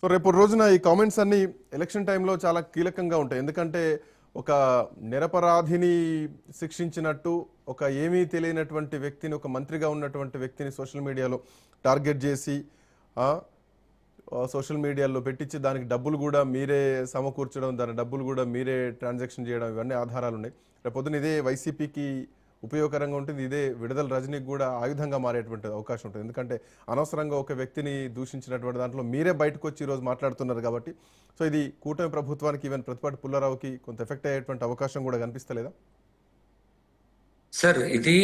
So రేపు రోజున ఈ కామెంట్స్ అన్ని ఎలక్షన్ టైంలో చాలా కీలకంగా ఉంటాయి. ఎందుకంటే ఒక నిరపరాధిని శిక్షించినట్టు ఒక ఏమీ తెలియనటువంటి వ్యక్తిని, ఒక మంత్రిగా ఉన్నటువంటి వ్యక్తిని సోషల్ మీడియాలో టార్గెట్ చేసి సోషల్ మీడియాలో పెట్టించి దానికి డబ్బులు కూడా మీరే సమకూర్చడం, దాని డబ్బులు కూడా మీరే ట్రాన్సాక్షన్ చేయడం, ఇవన్నీ ఆధారాలు ఉన్నాయి. రేపు పొద్దున ఇదే వైసీపీకి ఉపయోగకరంగా ఉంటుంది. ఇదే విడుదల రజనీకి కూడా ఆయుధంగా మారేటువంటి అవకాశం ఉంటుంది. ఎందుకంటే అనవసరంగా ఒక వ్యక్తిని దూషించినటువంటి దాంట్లో మీరే బయటకు వచ్చి ఈరోజు మాట్లాడుతున్నారు కాబట్టి, సో ఇది కూటమి ప్రభుత్వానికి, ఈవెన్ ప్రతిపాటి పుల్లారావుకి కొంత ఎఫెక్ట్ అయ్యేటువంటి అవకాశం కూడా కనిపిస్తలేదా? సార్ ఇది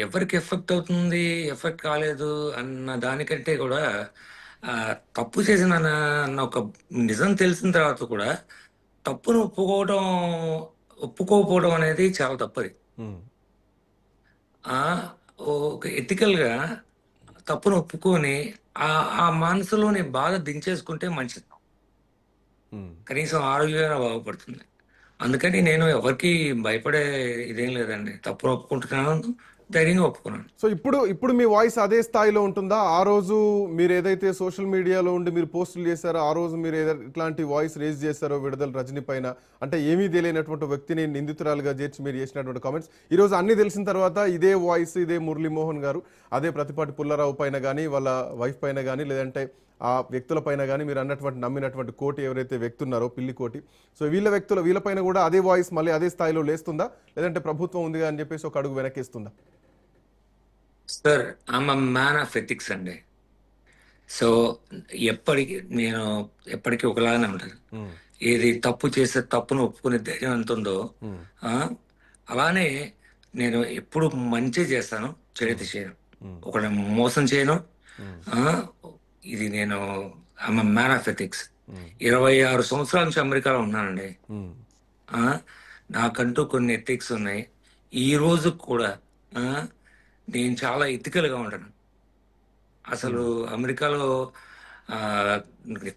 ఎవరికి ఎఫెక్ట్ అవుతుంది, ఎఫెక్ట్ కాలేదు అన్న దానికంటే కూడా తప్పు చేసిన అన్న ఒక నిజం తెలిసిన తర్వాత కూడా తప్పును ఒప్పుకోకపోవడం అనేది చాలా తప్పది. ఒక ఎథికల్గా తప్పును ఒప్పుకొని ఆ మనసులోని బాధ దించేసుకుంటే మంచిది, కనీసం ఆరోగ్యంగా బాగుపడుతుంది. అందుకని నేను ఎవరికి భయపడే ఇదేం లేదండి. తప్పును ఒప్పుకుంటున్నాను, ధైర్యంగా ఒప్పుకున్నాను. సో ఇప్పుడు మీ వాయిస్ అదే స్థాయిలో ఉంటుందా? ఆ రోజు మీరు ఏదైతే సోషల్ మీడియాలో ఉండి మీరు పోస్టులు చేశారో, ఆ రోజు మీరు ఇట్లాంటి వాయిస్ రేజ్ చేశారో విడుదల రజనీ పైన, అంటే ఏమీ తెలియనటువంటి వ్యక్తిని నిందితురాలుగా చేర్చి మీరు చేసినటువంటి కామెంట్స్, ఈరోజు అన్ని తెలిసిన తర్వాత ఇదే వాయిస్, ఇదే మురళీమోహన్ గారు అదే ప్రతిపాటి పుల్లారావు పైన కానీ, వాళ్ళ వైఫ్ పైన కానీ, లేదంటే ఆ వ్యక్తుల పైన కానీ, మీరు అన్నటువంటి నమ్మినటువంటి కోటి ఎవరైతే వ్యక్తి ఉన్నారో పిల్లి కోటి, సో వీళ్ళపైన కూడా అదే వాయిస్ మళ్ళీ అదే స్థాయిలో లేస్తుందా, లేదంటే ప్రభుత్వం ఉంది అని చెప్పేసి ఒక అడుగు వెనకేస్తుందా? Sir I'm a man of ethics అండి. సో నేను ఎప్పటికీ ఒకలాగానే ఉంటాను. ఏది తప్పు చేస్తే తప్పును ఒప్పుకునే ధైర్యం ఎంత ఉందో అలానే నేను ఎప్పుడు మంచి చేస్తాను, చెడైతే చేయను, ఒకటి మోసం చేయను. ఇది నేను I'm a man of ethics. 26 సంవత్సరాల నుంచి అమెరికాలో ఉన్నానండి. నాకంటూ కొన్ని ఎథిక్స్ ఉన్నాయి. ఈ రోజు కూడా నేను చాలా ఎథికల్గా ఉంటాను. అసలు అమెరికాలో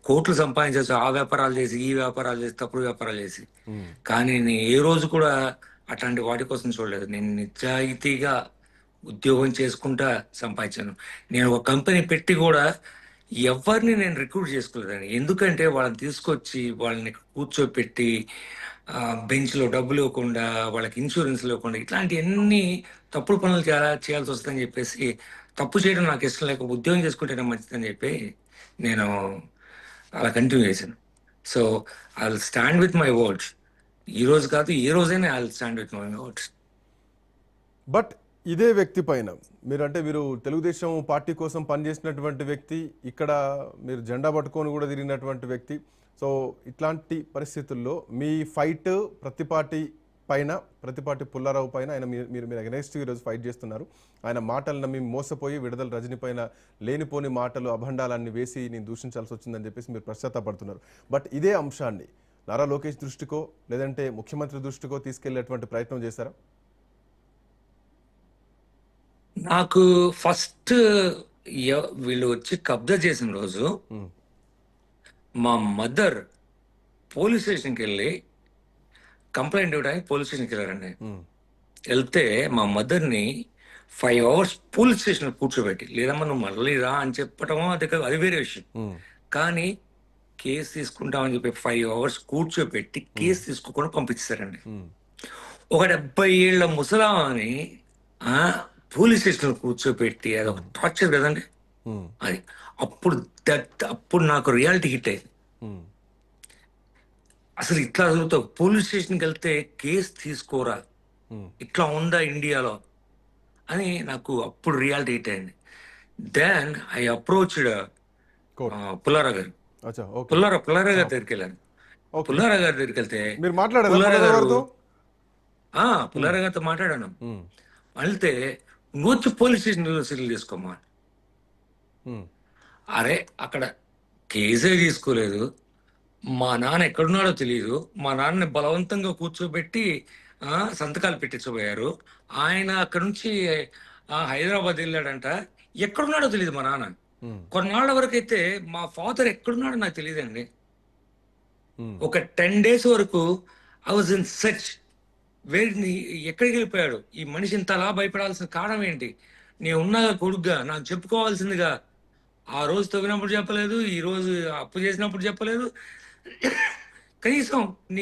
కోట్లు సంపాదించవచ్చు, ఆ వ్యాపారాలు చేసి, ఈ వ్యాపారాలు చేసి, తప్పుడు వ్యాపారాలు చేసి. కానీ నేను ఏ రోజు కూడా అట్లాంటి వాటి కోసం చూడలేదు. నేను నిజాయితీగా ఉద్యోగం చేసుకుంటా సంపాదించాను. నేను ఒక కంపెనీ పెట్టి కూడా ఎవరిని నేను రిక్రూట్ చేసుకోలేదండి. ఎందుకంటే వాళ్ళని తీసుకొచ్చి వాళ్ళని కూర్చోపెట్టి బెంచ్లో డబ్బులు ఇవ్వకుండా, వాళ్ళకి ఇన్సూరెన్స్ ఇవ్వకుండా, ఇట్లాంటి అన్ని తప్పుడు పనులు చేయాల్సి వస్తుందని చెప్పేసి, తప్పు చేయడం నాకు ఇష్టం లేక ఉద్యోగం చేసుకుంటేనే మంచిదని చెప్పి నేను అలా కంటిన్యూ చేశాను. So I will stand with my words. ఈ రోజు కాదు, ఏ రోజైనా I will stand with my words. But ఇదే వ్యక్తి పైన మీరు తెలుగుదేశం పార్టీ కోసం పనిచేసినటువంటి వ్యక్తి, ఇక్కడ మీరు జెండా పట్టుకొని కూడా తిరిగినటువంటి వ్యక్తి. సో ఇట్లాంటి పరిస్థితుల్లో మీ ఫైట్ ప్రతిపాటి పుల్లారావు పైన ఆయన మీరు అగెనెస్ట్ ఈరోజు ఫైట్ చేస్తున్నారు. ఆయన మాటలను నమ్మి మోసపోయి విడుదల రజనీ పైన లేనిపోని మాటలు, అభండాలన్నీ వేసి నేను దూషించాల్సి వచ్చిందని చెప్పేసి మీరు పశ్చాత్తాపడుతున్నారు. బట్ ఇదే అంశాన్ని నారా లోకేష్ దృష్టికో లేదంటే ముఖ్యమంత్రి దృష్టికో తీసుకెళ్లేటువంటి ప్రయత్నం చేశారా? నాకు ఫస్ట్ వీళ్ళు వచ్చి కబ్జా చేసిన రోజు మా మదర్ పోలీస్ స్టేషన్కి వెళ్ళి కంప్లైంట్ ఇవ్వడానికి పోలీస్ స్టేషన్కి వెళ్ళారండి. వెళ్తే మా మదర్ని 5 hours పోలీస్ స్టేషన్ కూర్చోబెట్టి, లేదమ్మా నువ్వు మళ్ళీ రా అని చెప్పటమో అది వేరే విషయం, కానీ కేసు తీసుకుంటామని చెప్పి 5 hours కూర్చోబెట్టి కేసు తీసుకోకుండా పంపించారండి. ఒక 70 ఏళ్ల ముసలామని పోలీస్ స్టేషన్ కూర్చోబెట్టి, అది ఒక టార్చర్ కదండి అది. అప్పుడు నాకు రియాలిటీ హిట్ అయింది. అసలు ఇట్లా చదువుతావు, పోలీస్ స్టేషన్కి వెళ్తే కేసు తీసుకోరా, ఇట్లా ఉందా ఇండియాలో అని నాకు అప్పుడు రియాలిటీ హిట్ అయింది. దెన్ ఐ అప్రోచ్డ్ పుల్లారావు గారు. పుల్లారావు గారి దగ్గరికి వెళ్ళాను. పుల్లారావు గారి దగ్గరికి వెళ్తే పుల్లారావు గారితో మాట్లాడాను. వెళ్తే నువ్వు వచ్చి పోలీస్ స్టేషన్ సెటిల్ చేసుకోమా. అరే అక్కడ కేసే తీసుకోలేదు, మా నాన్న ఎక్కడున్నాడో తెలియదు, మా నాన్నని బలవంతంగా కూర్చోబెట్టి సంతకాలు పెట్టించబోయారు. ఆయన అక్కడ నుంచి హైదరాబాద్ వెళ్ళాడంట, ఎక్కడున్నాడో తెలియదు మా నాన్న. కొన్నాళ్ళ వరకు అయితే మా ఫాదర్ ఎక్కడున్నాడో నాకు తెలియదండి. ఒక 10 days వరకు ఐ వాజ్ ఇన్ సర్చ్. ఎక్కడికి వెళ్ళిపోయాడు ఈ మనిషి, ఇంతలా భయపడాల్సిన కారణం ఏంటి, నేను ఉన్నాగా కొడుగ్గా నాకు చెప్పుకోవాల్సిందిగా ఆ రోజు తవ్వినప్పుడు చెప్పలేదు, ఈ రోజు అప్పు చేసినప్పుడు చెప్పలేదు. కనీసం నీకు